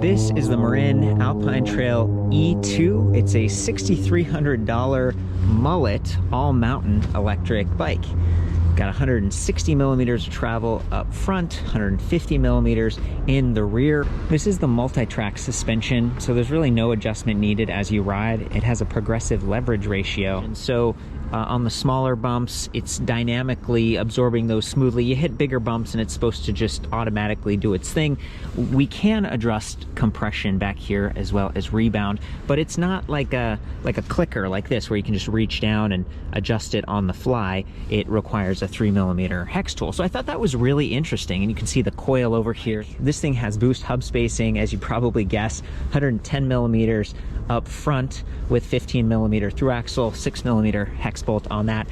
This is the Marin Alpine Trail E2. It's a $6,300 mullet all-mountain electric bike. Got 160 millimeters of travel up front, 150 millimeters in the rear. This is the multi-track suspension, so there's really no adjustment needed as you ride. It has a progressive leverage ratio, and so on the smaller bumps, it's dynamically absorbing those smoothly. You hit bigger bumps and it's supposed to just automatically do its thing. We can adjust compression back here as well as rebound, but it's not like a clicker like this where you can just reach down and adjust it on the fly. It requires a 3mm hex tool. So I thought that was really interesting, and you can see the coil over here. This thing has boost hub spacing, as you probably guess, 110 millimeters up front with 15mm thru-axle, 6mm hex bolt on that,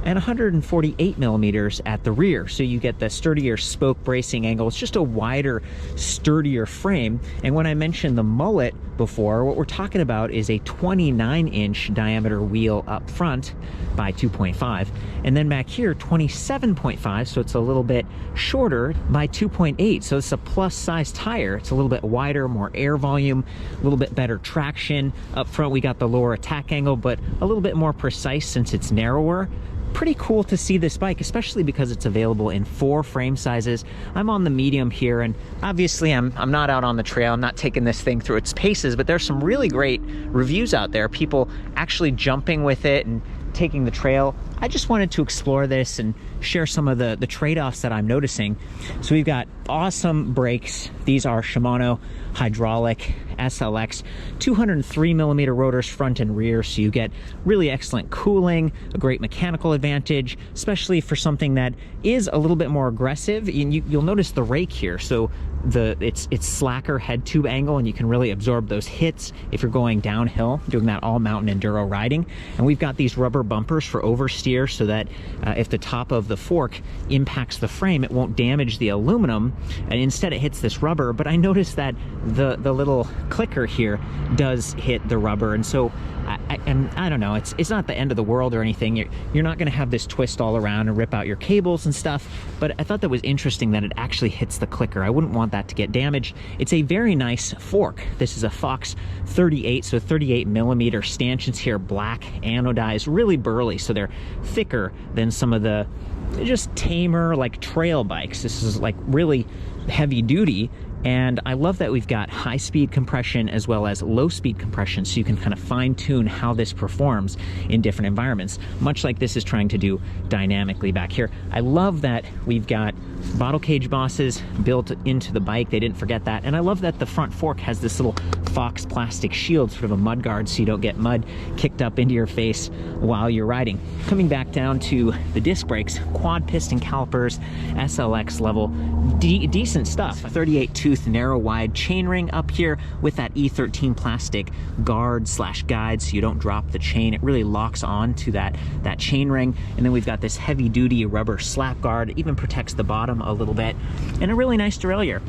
and 148 millimeters at the rear. So you get the sturdier spoke bracing angle. It's just a wider, sturdier frame. And when I mentioned the mullet before, what we're talking about is a 29-inch diameter wheel up front by 2.5, and then back here 27.5, so it's a little bit shorter, by 2.8. So it's a plus size tire. It's a little bit wider, more air volume, a little bit better traction. Up front we got the lower attack angle, but a little bit more precise since it's narrower. Pretty cool to see this bike, especially because it's available in 4 frame sizes. I'm on the medium here, and obviously I'm not out on the trail. I'm not taking this thing through its paces, but there's some really great reviews out there, people actually jumping with it and taking the trail. I just wanted to explore this and share some of the trade-offs that I'm noticing. So we've got awesome brakes. These are Shimano hydraulic SLX, 203mm rotors front and rear, so you get really excellent cooling, a great mechanical advantage, especially for something that is a little bit more aggressive. And you'll notice the rake here, so it's slacker head tube angle, and you can really absorb those hits if you're going downhill, doing that all mountain enduro riding. And we've got these rubber bumpers for oversteer, so that if the top of the fork impacts the frame, it won't damage the aluminum, and instead it hits this rubber. But I noticed that the little clicker here does hit the rubber, and so I don't know, it's not the end of the world or anything. You're not going to have this twist all around and rip out your cables and stuff, but I thought that was interesting that it actually hits the clicker. I wouldn't want that to get damaged. It's a very nice fork. This is a Fox 38, so 38mm stanchions here, black anodized, really burly, so they're thicker than some of the just tamer like trail bikes. This is like really heavy duty. And I love that we've got high-speed compression as well as low-speed compression, so you can kind of fine-tune how this performs in different environments, much like this is trying to do dynamically back here. I love that we've got bottle cage bosses built into the bike. They didn't forget that. And I love that the front fork has this little Fox plastic shield, sort of a mud guard, so you don't get mud kicked up into your face while you're riding. Coming back down to the disc brakes, quad piston calipers, SLX level, decent stuff. 38 tooth narrow wide chainring up here with that E13 plastic guard / guide, so you don't drop the chain. It really locks on to that chainring. And then we've got this heavy duty rubber slap guard. It even protects the bottom a little bit, and a really nice derailleur.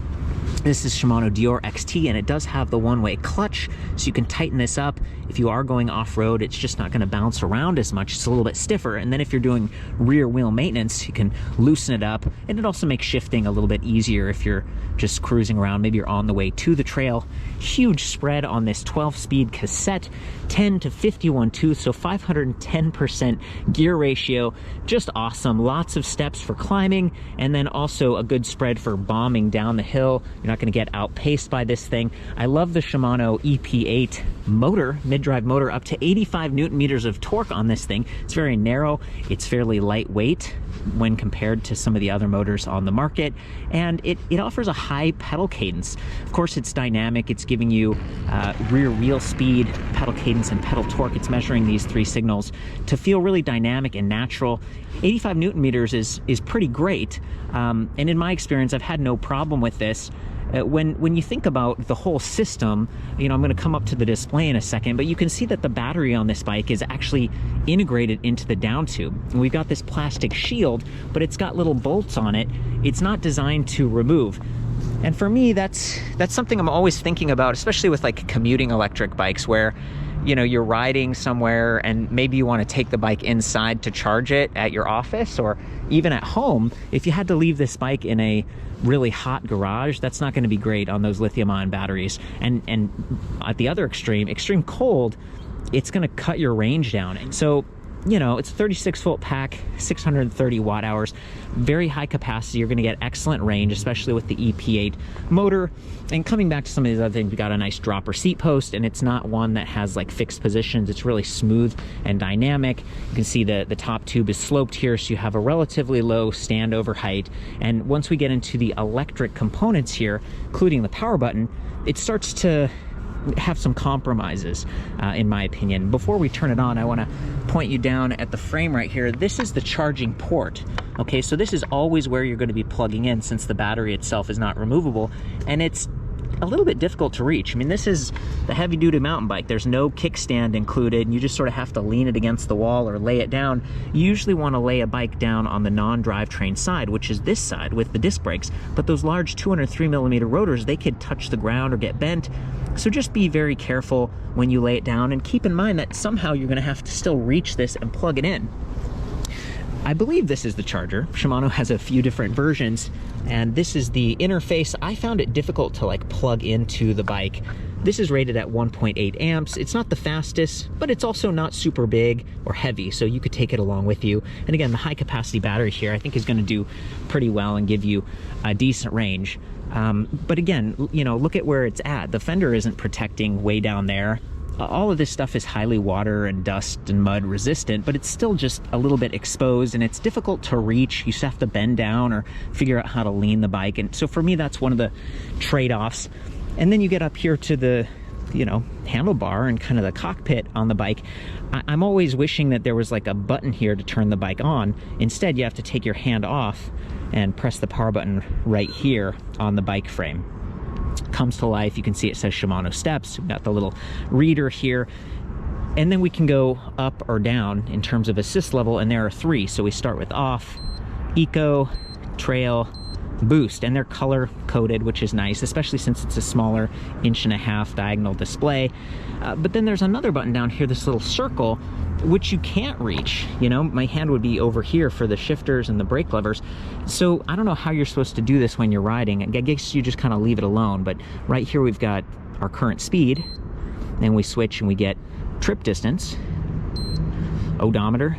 This is Shimano Deore XT, and it does have the one-way clutch, so you can tighten this up. If you are going off-road, it's just not going to bounce around as much. It's a little bit stiffer. And then if you're doing rear wheel maintenance, you can loosen it up, and it also makes shifting a little bit easier if you're just cruising around. Maybe you're on the way to the trail. Huge spread on this 12-speed cassette, 10 to 51 tooth, so 510% gear ratio. Just awesome. Lots of steps for climbing, and then also a good spread for bombing down the hill. You're not going to get outpaced by this thing. I love the Shimano EP8 motor, mid-drive motor, up to 85 newton meters of torque on this thing. It's very narrow. It's fairly lightweight when compared to some of the other motors on the market, and it offers a high pedal cadence. Of course, it's dynamic. It's giving you rear wheel speed, pedal cadence, and pedal torque. It's measuring these 3 signals to feel really dynamic and natural. 85 newton meters is pretty great, and in my experience, I've had no problem with this. When you think about the whole system, you know, I'm going to come up to the display in a second, but you can see that the battery on this bike is actually integrated into the downtube. And we've got this plastic shield, but it's got little bolts on it. It's not designed to remove. And for me, that's something I'm always thinking about, especially with like commuting electric bikes, where you know, you're riding somewhere and maybe you want to take the bike inside to charge it at your office or even at home, if you had to leave this bike in a really hot garage, that's not going to be great on those lithium-ion batteries. And at the other extreme cold, it's going to cut your range down. So, you know, it's a 36-volt pack, 630 watt hours, very high capacity. You're going to get excellent range, especially with the EP8 motor. And coming back to some of these other things, we got a nice dropper seat post, and it's not one that has like fixed positions. It's really smooth and dynamic. You can see the top tube is sloped here, so you have a relatively low standover height. And once we get into the electric components here, including the power button, it starts to have some compromises, in my opinion. Before we turn it on, I want to point you down at the frame right here. This is the charging port. Okay, so this is always where you're going to be plugging in, since the battery itself is not removable, and it's a little bit difficult to reach. I mean, this is the heavy-duty mountain bike. There's no kickstand included, and you just sort of have to lean it against the wall or lay it down. You usually want to lay a bike down on the non-drivetrain side, which is this side with the disc brakes, but those large 203mm rotors, they could touch the ground or get bent. So just be very careful when you lay it down, and keep in mind that somehow you're going to have to still reach this and plug it in. I believe this is the charger. Shimano has a few different versions, and this is the interface. I found it difficult to like plug into the bike. This is rated at 1.8 amps. It's not the fastest, but it's also not super big or heavy, so you could take it along with you. And again, the high capacity battery here I think is going to do pretty well and give you a decent range. But again, you know, look at where it's at. The fender isn't protecting way down there. All of this stuff is highly water and dust and mud resistant, but it's still just a little bit exposed, and it's difficult to reach. You just have to bend down or figure out how to lean the bike. And so for me, that's one of the trade-offs. And then you get up here to the, you know, handlebar and kind of the cockpit on the bike. I'm always wishing that there was like a button here to turn the bike on. Instead, you have to take your hand off and press the power button right here on the bike frame. Comes to life. You can see it says Shimano steps. We've got the little reader here, and then we can go up or down in terms of assist level, and there are 3. So we start with off, eco, trail, boost, and they're color coded, which is nice, especially since it's a smaller 1.5-inch diagonal display. But then there's another button down here, this little circle, which you can't reach. You know, my hand would be over here for the shifters and the brake levers. So I don't know how you're supposed to do this when you're riding. I guess you just kind of leave it alone. But right here we've got our current speed, then we switch and we get trip distance, odometer,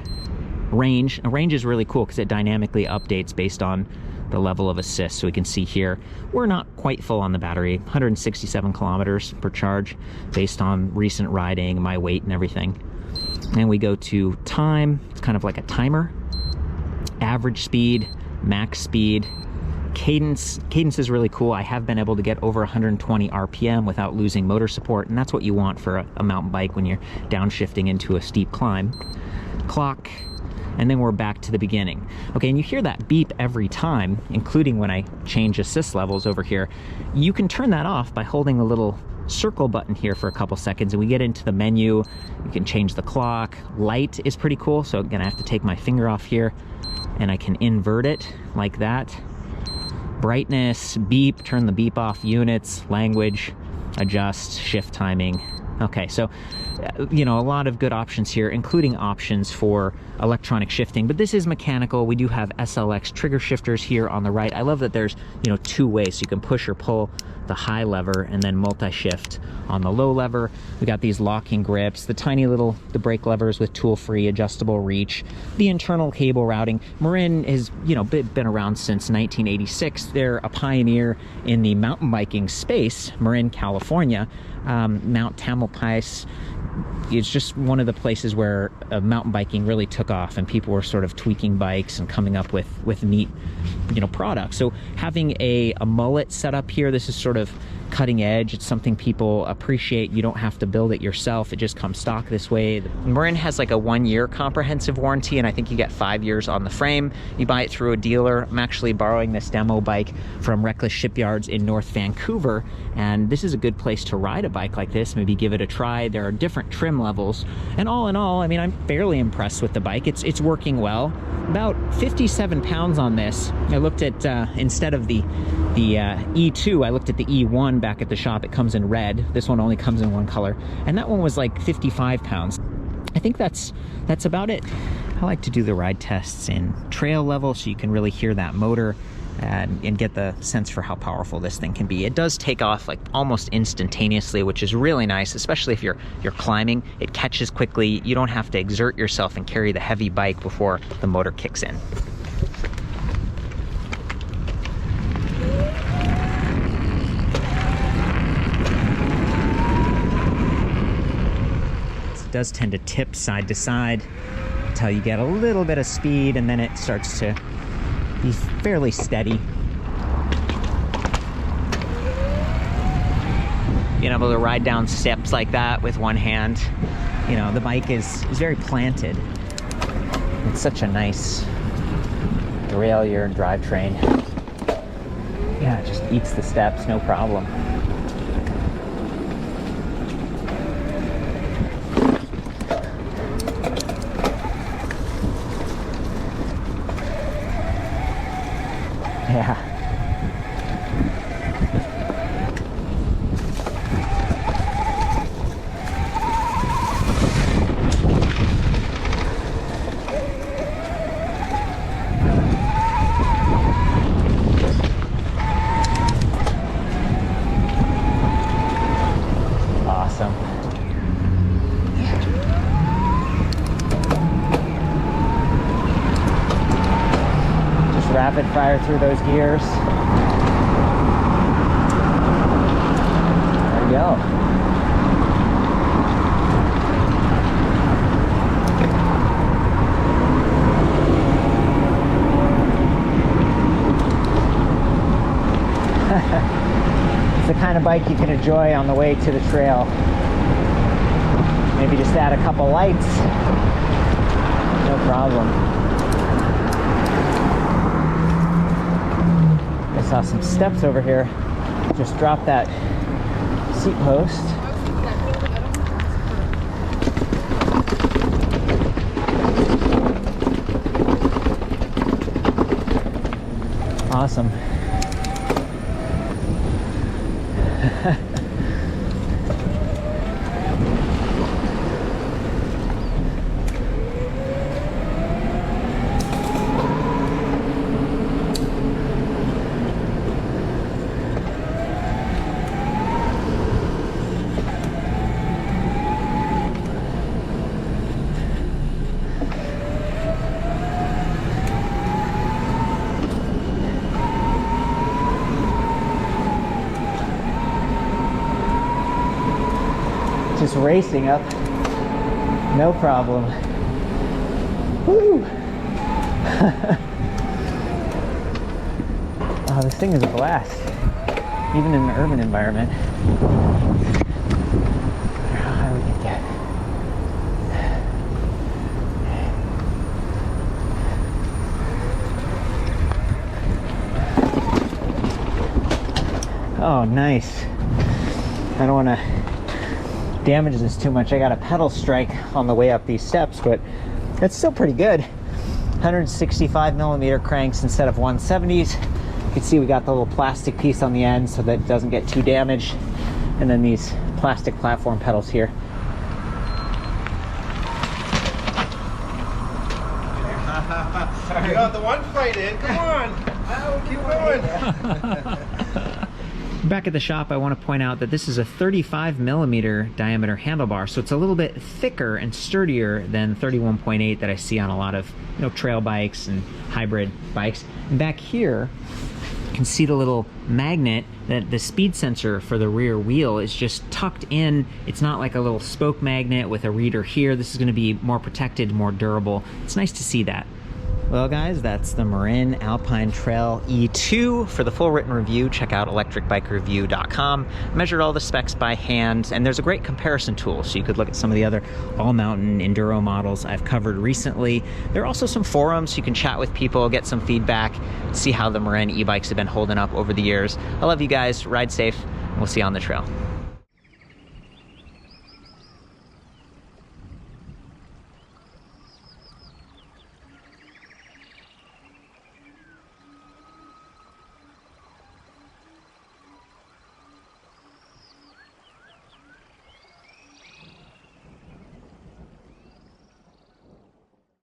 range. A range is really cool because it dynamically updates based on the level of assist. So we can see here we're not quite full on the battery, 167 kilometers per charge based on recent riding, my weight and everything. And we go to time. It's kind of like a timer. Average speed, max speed, cadence. Cadence is really cool. I have been able to get over 120 RPM without losing motor support, and that's what you want for a mountain bike when you're downshifting into a steep climb. Clock, and then we're back to the beginning. Okay, and you hear that beep every time, including when I change assist levels over here. You can turn that off by holding the little circle button here for a couple seconds, and we get into the menu. You can change the clock. Light is pretty cool, so again I have to take my finger off here and I can invert it like that. Brightness, beep, turn the beep off. Units, language, adjust, shift timing. Okay, so you know, a lot of good options here, including options for electronic shifting, but this is mechanical. We do have SLX trigger shifters here on the right. I love that there's, you know, 2 ways, so you can push or pull the high lever and then multi-shift on the low lever. We got these locking grips, the tiny little, the brake levers with tool-free adjustable reach, the internal cable routing. Marin has, you know, been around since 1986. They're a pioneer in the mountain biking space. Marin, California, Mount Tamalpais. It's just one of the places where mountain biking really took off, and people were sort of tweaking bikes and coming up with neat, you know, products. So having a mullet set up here, this is sort of cutting edge. It's something people appreciate. You don't have to build it yourself. It just comes stock this way. Marin has like a 1-year comprehensive warranty, and I think you get 5 years on the frame. You buy it through a dealer. I'm actually borrowing this demo bike from Reckless Shipyards in North Vancouver, and this is a good place to ride a bike like this. Maybe give it a try. There are different trim levels, and all in all, I mean, I'm fairly impressed with the bike. It's working well. About 57 pounds on this. I looked at, instead of the The E2, I looked at the E1 back at the shop. It comes in red. This one only comes in one color. And that one was like 55 pounds. I think that's about it. I like to do the ride tests in trail level so you can really hear that motor and get the sense for how powerful this thing can be. It does take off like almost instantaneously, which is really nice, especially if you're climbing. It catches quickly. You don't have to exert yourself and carry the heavy bike before the motor kicks in. It does tend to tip side to side until you get a little bit of speed, and then it starts to be fairly steady. Being able to ride down steps like that with one hand, you know, the bike is very planted. It's such a nice derailleur and drivetrain. Yeah, it just eats the steps, no problem. Yeah. Awesome. Rapid fire through those gears. There we go. It's the kind of bike you can enjoy on the way to the trail. Maybe just add a couple lights. No problem. Saw some steps over here. Just drop that seat post. Awesome. Just racing up, no problem. Woo! Oh, this thing is a blast, even in an urban environment. I don't know how we can get. Oh, nice. I don't want to damage this too much. I got a pedal strike on the way up these steps, but that's still pretty good. 165 millimeter cranks instead of 170s. You can see we got the little plastic piece on the end so that it doesn't get too damaged, and then these plastic platform pedals here. You got the one plate in, come on. Keep going. Back at the shop, I want to point out that this is a 35 millimeter diameter handlebar, so it's a little bit thicker and sturdier than 31.8 that I see on a lot of, you know, trail bikes and hybrid bikes. And back here, you can see the little magnet that the speed sensor for the rear wheel is just tucked in. It's not like a little spoke magnet with a reader here. This is going to be more protected, more durable. It's nice to see that. Well guys, that's the Marin Alpine Trail E2. For the full written review, check out ElectricBikeReview.com. Measured all the specs by hand, and there's a great comparison tool, so you could look at some of the other all-mountain enduro models I've covered recently. There are also some forums, so you can chat with people, get some feedback, see how the Marin e-bikes have been holding up over the years. I love you guys, ride safe, and we'll see you on the trail.